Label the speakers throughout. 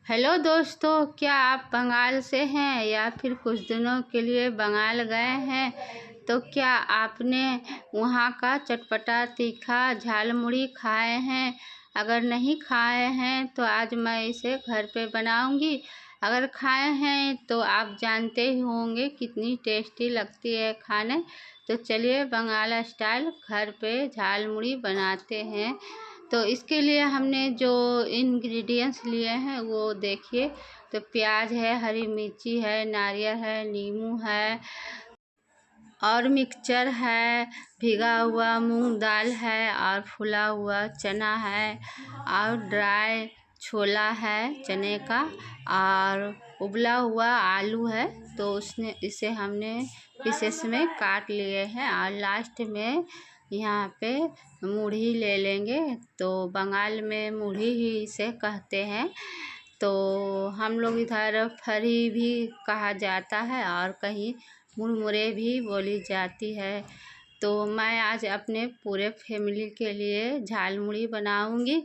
Speaker 1: Hello दोस्तों, क्या आप बंगाल से हैं या फिर कुछ दिनों के लिए बंगाल गए हैं? तो क्या आपने वहाँ का चटपटा तीखा झाल मुड़ी खाए हैं? अगर नहीं खाए हैं तो आज मैं इसे घर पे बनाऊंगी। अगर खाए हैं तो आप जानते ही होंगे कितनी टेस्टी लगती है खाने। तो चलिए बंगाल स्टाइल घर पे झाल मुड़ी बनाते हैं। तो इसके लिए हमने जो इंग्रेडिएंट्स लिए हैं वो देखिए। तो प्याज है, हरी मिर्ची है, नारियल है, नींबू है और मिक्सचर है, भिगा हुआ मूंग दाल है और फुला हुआ चना है और ड्राई छोला है चने का और उबला हुआ आलू है। तो उसने इसे हमने पीसेस में काट लिए हैं और लास्ट में यहाँ पे मूढ़ी ले लेंगे। तो बंगाल में मूढ़ी ही इसे कहते हैं। तो हम लोग इधर फरी भी कहा जाता है और कहीं मुरमुरे भी बोली जाती है। तो मैं आज अपने पूरे फैमिली के लिए झाल मुड़ी बनाऊंगी।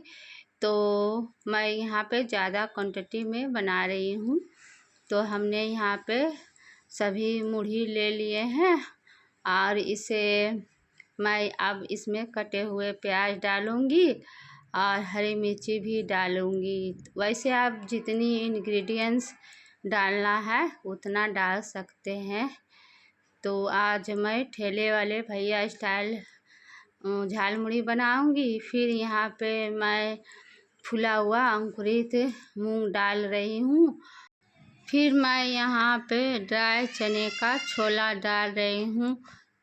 Speaker 1: तो मैं यहाँ पे ज़्यादा क्वांटिटी में बना रही हूँ। तो हमने यहाँ पे सभी मुढ़ी ले लिए हैं और इसे मैं अब इसमें कटे हुए प्याज डालूँगी और हरी मिर्ची भी डालूँगी। वैसे आप जितनी इंग्रेडिएंट्स डालना है उतना डाल सकते हैं। तो आज मैं ठेले वाले भैया स्टाइल झाल मुड़ी बनाऊँगी। फिर यहाँ पे मैं फुला हुआ अंकुरित मूंग डाल रही हूँ। फिर मैं यहाँ पे ड्राई चने का छोला डाल रही हूँ।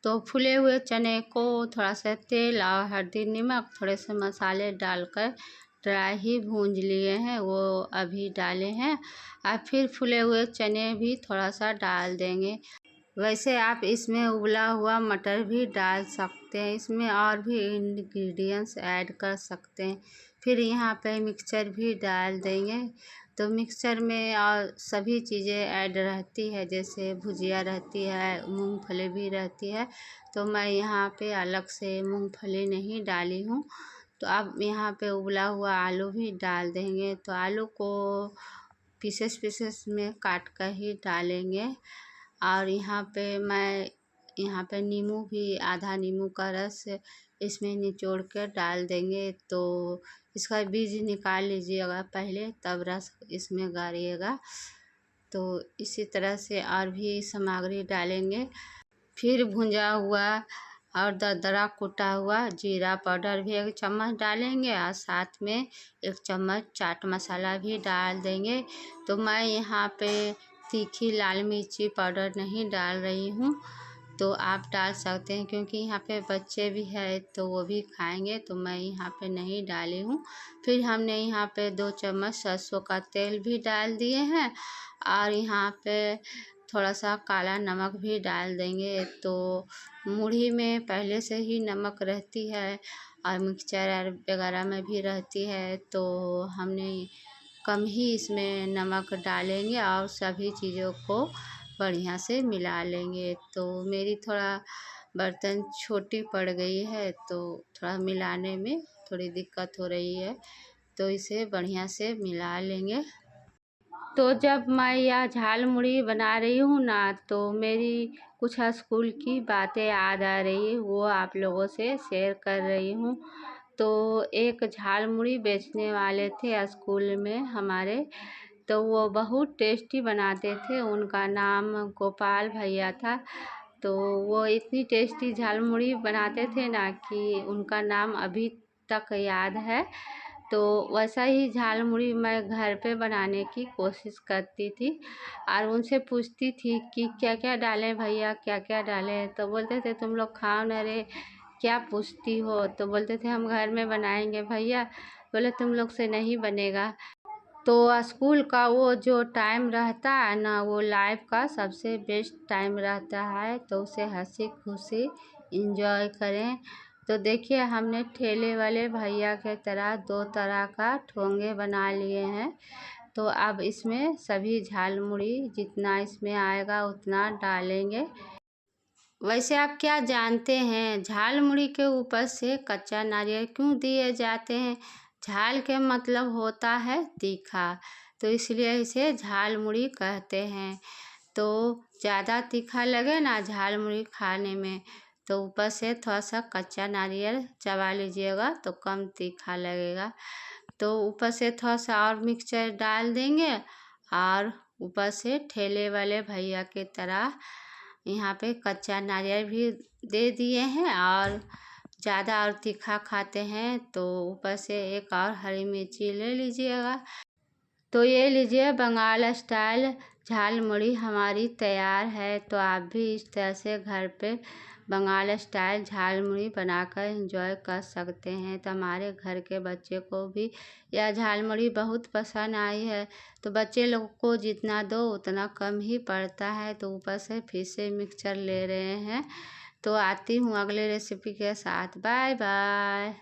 Speaker 1: तो फूले हुए चने को थोड़ा सा तेल और हल्दी नमक थोड़े से मसाले डालकर ड्राई ही भूंज लिए हैं, वो अभी डाले हैं। और फिर फूले हुए चने भी थोड़ा सा डाल देंगे। वैसे आप इसमें उबला हुआ मटर भी डाल सकते हैं, इसमें और भी इंग्रेडिएंट्स ऐड कर सकते हैं। फिर यहाँ पे मिक्सचर भी डाल देंगे। तो मिक्सचर में और सभी चीज़ें ऐड रहती है, जैसे भुजिया रहती है, मूंगफली भी रहती है। तो मैं यहाँ पे अलग से मूंगफली नहीं डाली हूँ। तो अब यहाँ पे उबला हुआ आलू भी डाल देंगे। तो आलू को पीसेस में काट कर ही डालेंगे। और यहाँ पे नींबू भी आधा नींबू का रस इसमें निचोड़ कर डाल देंगे। तो इसका बीज निकाल लीजिएगा पहले, तब रस इसमें गाड़िएगा। तो इसी तरह से और भी सामग्री डालेंगे। फिर भुंजा हुआ और दरदरा कुटा हुआ जीरा पाउडर भी 1 चम्मच डालेंगे और साथ में 1 चम्मच चाट मसाला भी डाल देंगे। तो मैं यहाँ पे तीखी लाल मिर्ची पाउडर नहीं डाल रही हूँ। तो आप डाल सकते हैं, क्योंकि यहाँ पे बच्चे भी हैं तो वो भी खाएंगे, तो मैं यहाँ पे नहीं डाली हूँ। फिर हमने यहाँ पे 2 चम्मच सरसों का तेल भी डाल दिए हैं और यहाँ पे थोड़ा सा काला नमक भी डाल देंगे। तो मूढ़ी में पहले से ही नमक रहती है और मिक्सचर वगैरह में भी रहती है। तो हमने कम ही इसमें नमक डालेंगे और सभी चीज़ों को बढ़िया से मिला लेंगे। तो मेरी थोड़ा बर्तन छोटी पड़ गई है, तो थोड़ा मिलाने में थोड़ी दिक्कत हो रही है। तो इसे बढ़िया से मिला लेंगे। तो जब मैं यह झाल मुड़ी बना रही हूँ ना, तो मेरी कुछ स्कूल की बातें याद आ रही है, वो आप लोगों से शेयर कर रही हूँ। तो एक झाल मुड़ी बेचने वाले थे स्कूल में हमारे। तो वो बहुत टेस्टी बनाते थे, उनका नाम गोपाल भैया था। तो वो इतनी टेस्टी झाल मुड़ी बनाते थे ना कि उनका नाम अभी तक याद है। तो वैसा ही झाल मुड़ी मैं घर पे बनाने की कोशिश करती थी और उनसे पूछती थी कि क्या क्या डालें भैया, क्या क्या डालें। तो बोलते थे तुम लोग खाओ न रे, क्या पूछती हो। तो बोलते थे हम घर में बनाएंगे भैया। बोले तुम लोग से नहीं बनेगा। तो स्कूल का वो जो टाइम रहता है ना, वो लाइफ का सबसे बेस्ट टाइम रहता है। तो उसे हंसी खुशी इंजॉय करें। तो देखिए हमने ठेले वाले भैया के तरह 2 तरह का ठोंगे बना लिए हैं। तो अब इसमें सभी झाल मुड़ी जितना इसमें आएगा उतना डालेंगे। वैसे आप क्या जानते हैं झाल मुड़ी के ऊपर से कच्चा नारियल क्यों दिए जाते हैं? झाल के मतलब होता है तीखा। तो इसलिए इसे झाल मुड़ी कहते हैं। तो ज़्यादा तीखा लगे ना झाल मुड़ी खाने में, तो ऊपर से थोड़ा सा कच्चा नारियल चबा लीजिएगा तो कम तीखा लगेगा। तो ऊपर से थोड़ा सा और मिक्सचर डाल देंगे, और ऊपर से ठेले वाले भैया की तरह यहाँ पे कच्चा नारियल भी दे दिए हैं। और ज़्यादा और तीखा खाते हैं तो ऊपर से एक और हरी मिर्ची ले लीजिएगा। तो ये लीजिए, बंगाल स्टाइल झाल मुड़ी हमारी तैयार है। तो आप भी इस तरह से घर पे बंगाल स्टाइल झाल मुड़ी बनाकर एंजॉय कर सकते हैं। तो हमारे घर के बच्चे को भी यह झाल मुड़ी बहुत पसंद आई है। तो बच्चे लोग को जितना दो उतना कम ही पड़ता है। तो ऊपर से फिर से मिक्सचर ले रहे हैं। तो आती हूँ अगले रेसिपी के साथ। Bye bye.